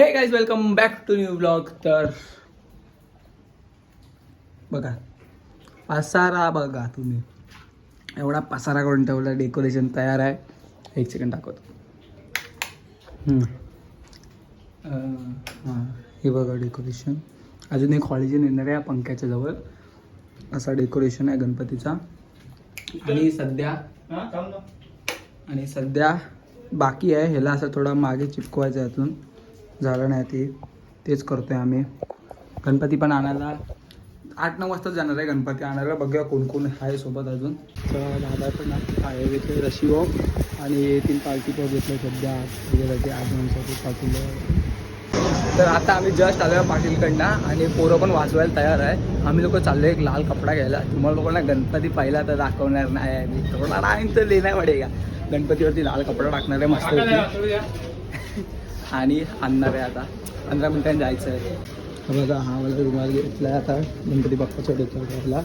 हे guys welcome back to new blog. तर बघा पसारा बघा तुम्ही, एवढा पसारा करून ठेवला. डेकोरेशन तयार आहे. एक सेकंड दाखवतो. हां हे बघा डेकोरेशन. अजून एक हॉलिजन येणार आहे पंख्याच्या जवळ. असा डेकोरेशन आहे गणपतीचा. आणि सध्या बाकी आहे. ह्याला असं थोडा मागे चिपकवायचं आहे. अजून झालं नाही तेच करतोय आम्ही. गणपती पण आणायला 8-9 वाजता जाणार आहे. गणपती आणायला बघूया कोण कोण आहे सोबत अजून. तर दादा पण आहे घेतलं रशी वॉक आणि 3 पार्टी पण घेतलं सध्या वगैरे आगमनसाठी पाठवलं. तर आता आम्ही जस्ट आलो पाटीलकडनं आणि पोरं पण वाजवायला तयार आहे. आम्ही लोक चाललो एक लाल कपडा घ्यायला. तुम्हाला लोकांना गणपती पाहिला तर दाखवणार नाही आहे मी. थोडा टाईम तर लेना पडेगा. गणपतीवरती लाल कपडा टाकणार आहे मस्त आणि आणणार आहे. आता 15 मिनिटांनी जायचं आहे. बघा हा मला रुमाल घेतला आहे आता गणपती बाप्पाच्या डेकोरेशनला.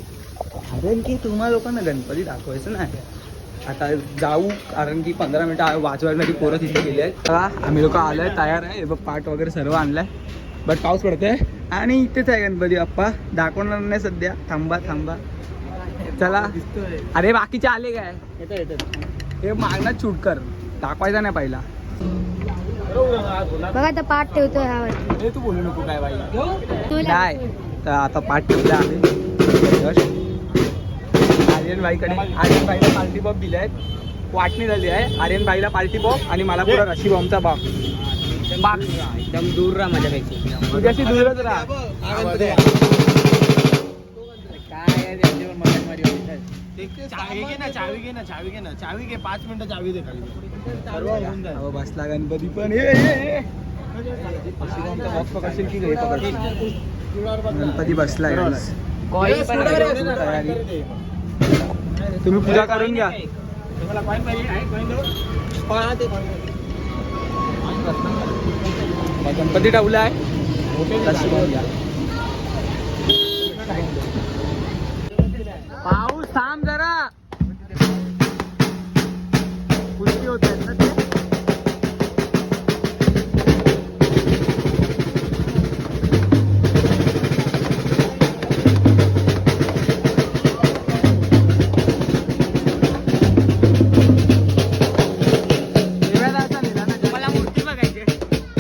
कारण की तुम्हाला लोकांना गणपती दाखवायचं नाही. आता जाऊ कारण की 15 मिनिटं वाजवायसाठी पोरं तिथे गेले आहेत. आम्ही लोक आलो आहे तयार आहे. बघ पाट वगैरे सर्व आणलं आहे. बट पाऊस पडतोय आणि इथेच आहे गणपती बाप्पा. दाखवणार नाही सध्या. थांबा चला. अरे बाकीचे आले काय हे मागण्यात शूट कर. दाखवायचा नाही पहिला. बघा आता पाठ ठेवतोय ह्यावर. तू बोलू नको काय बाई नाही. तर आता पाठ ठेवला आम्ही. आर्यन बाईकडे बाईला पार्टी बॉब दिले आहेत. वाटणी झाली आहे. आर्यन बाईला पार्टी बॉब आणि मला पुरा रशी बॉम्बचा बाग एकदम दूर राहा माझ्यापैकी. तुझ्याशी दूरच राहा. काय चावी घे 5 मिनिटं चावी दे खाली. बसला गणपती पण ये बॉक्स पकडशील की घरी पकडशील. गणपती बसलाय. तयारी तुम्ही पूजा करून घ्या. गणपती ठेवलाय. पाऊस थांब जरा. कुस्ती होत आहेत ना ते.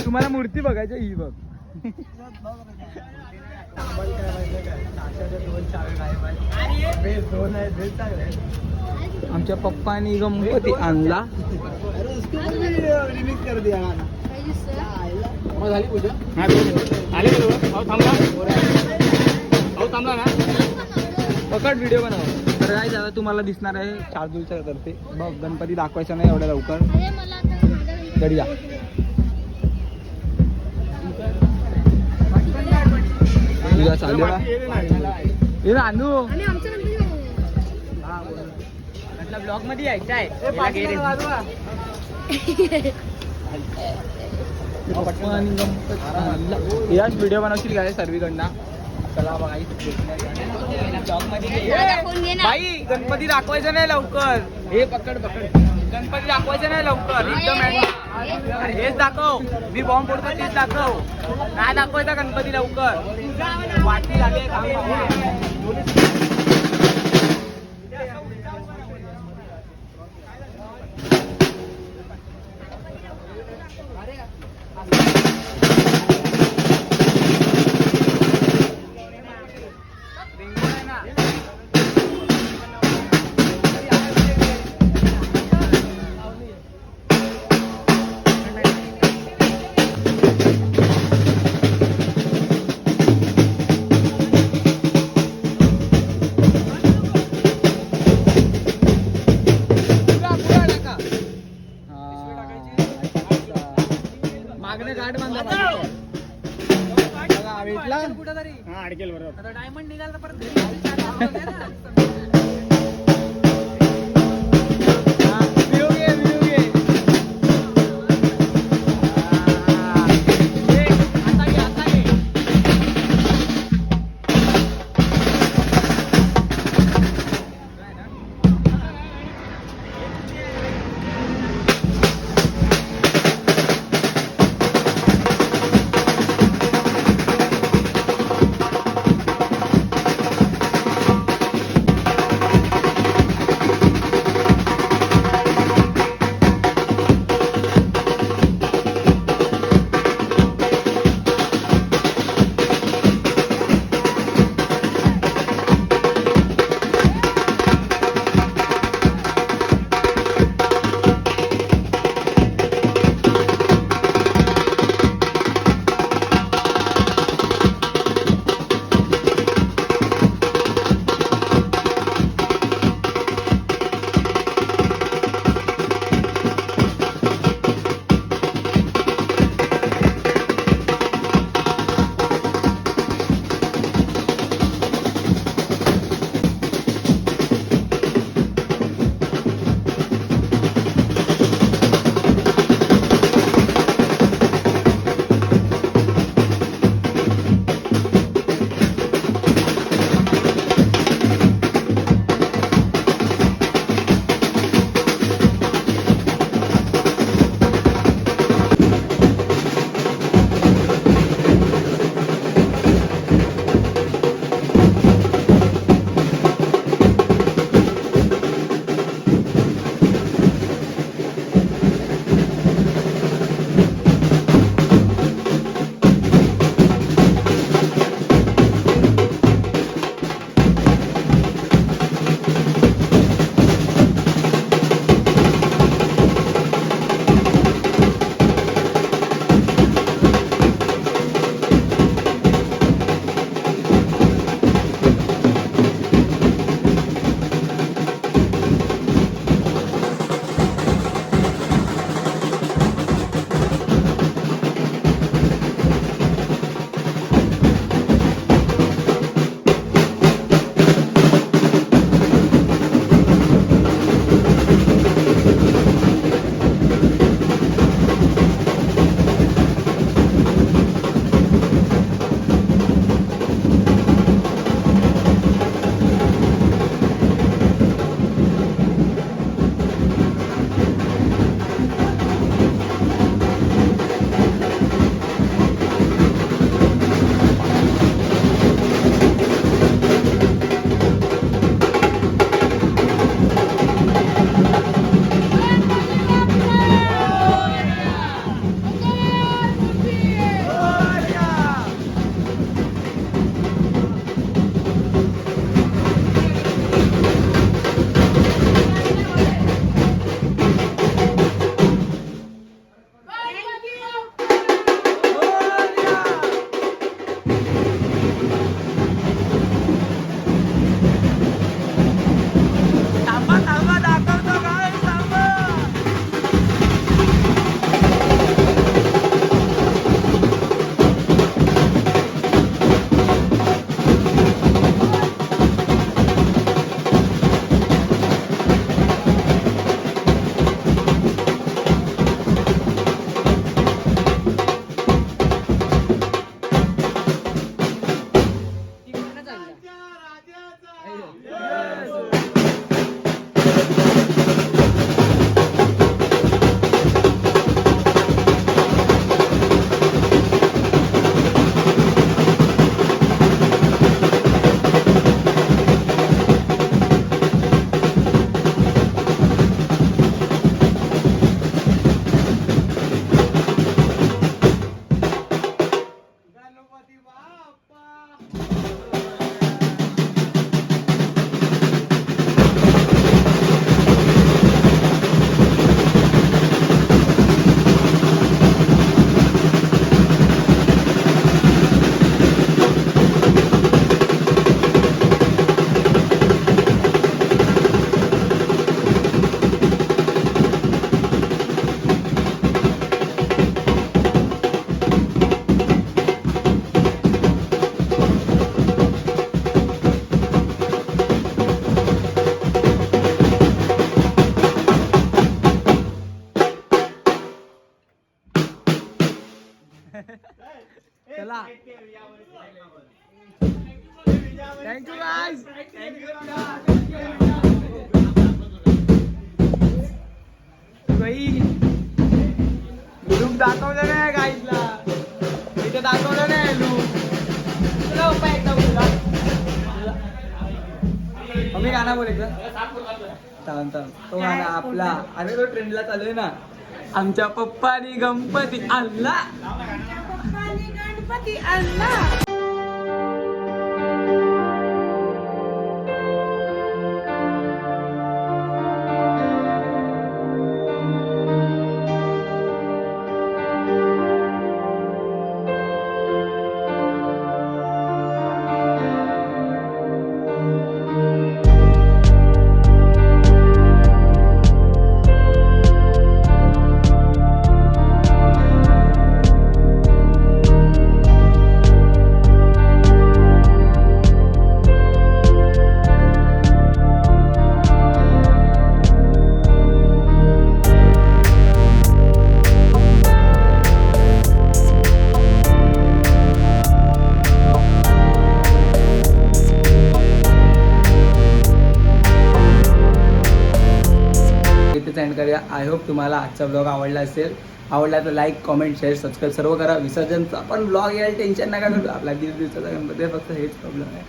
तुम्हाला मूर्ती बघायची ही बघ. आमच्या पप्पानी गणपती आणला. झाली पूजा. थांबला ना पकड व्हिडिओ बनव. तर काय झालं तुम्हाला दिसणार आहे शार्दूलच्या तर्फे. बघ गणपती दाखवायचा नाही एवढ्या लवकर. घरी या. चालू आणू ब्लॉग मध्ये यायचं आहे. याच व्हिडिओ बनवशील काय सर्वीकडनं. चला बघा बाई गणपती दाखवायचं नाही लवकर. हे पकड गणपती दाखवायचं नाही लवकर. एकदम हेच दाखव. मी बॉम्ब फोडतो तेच दाखव. काय दाखवायचा गणपती लवकर. वाटणी लागेल. अडकेल बरोबर. डायमंड निघाला परत. चला थँक्यू गाईज. लुक दाखवलं नाही गाईजला, इथे दाखवलं नाही लुक. मी गाणं बोल एकदा. तो गाणं आपला, अरे तो ट्रेंडला चालू आहे ना. आमच्या पप्पानी गणपती आणला. गणपती आणला. सेंड करूया. आय होप तुम्हाला आजचा ब्लॉग आवडला असेल. आवडला तर लाईक कमेंट शेअर सबस्क्राईब सर्व करा. विसर्जनचा पण ब्लॉग येईल, टेन्शन नका करू. आपला 1.5 दिवसाचा गणपती आहे, फक्त हेच प्रॉब्लेम आहे.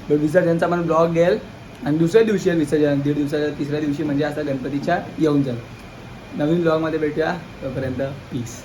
पण विसर्जनचा पण ब्लॉग येईल आणि दुसऱ्या दिवशी आहे विसर्जन. 1.5 दिवसाच्या तिसऱ्या दिवशी म्हणजे असं गणपतीच्या येऊन जाईल. नवीन ब्लॉगमध्ये भेटूया. तोपर्यंत पीस.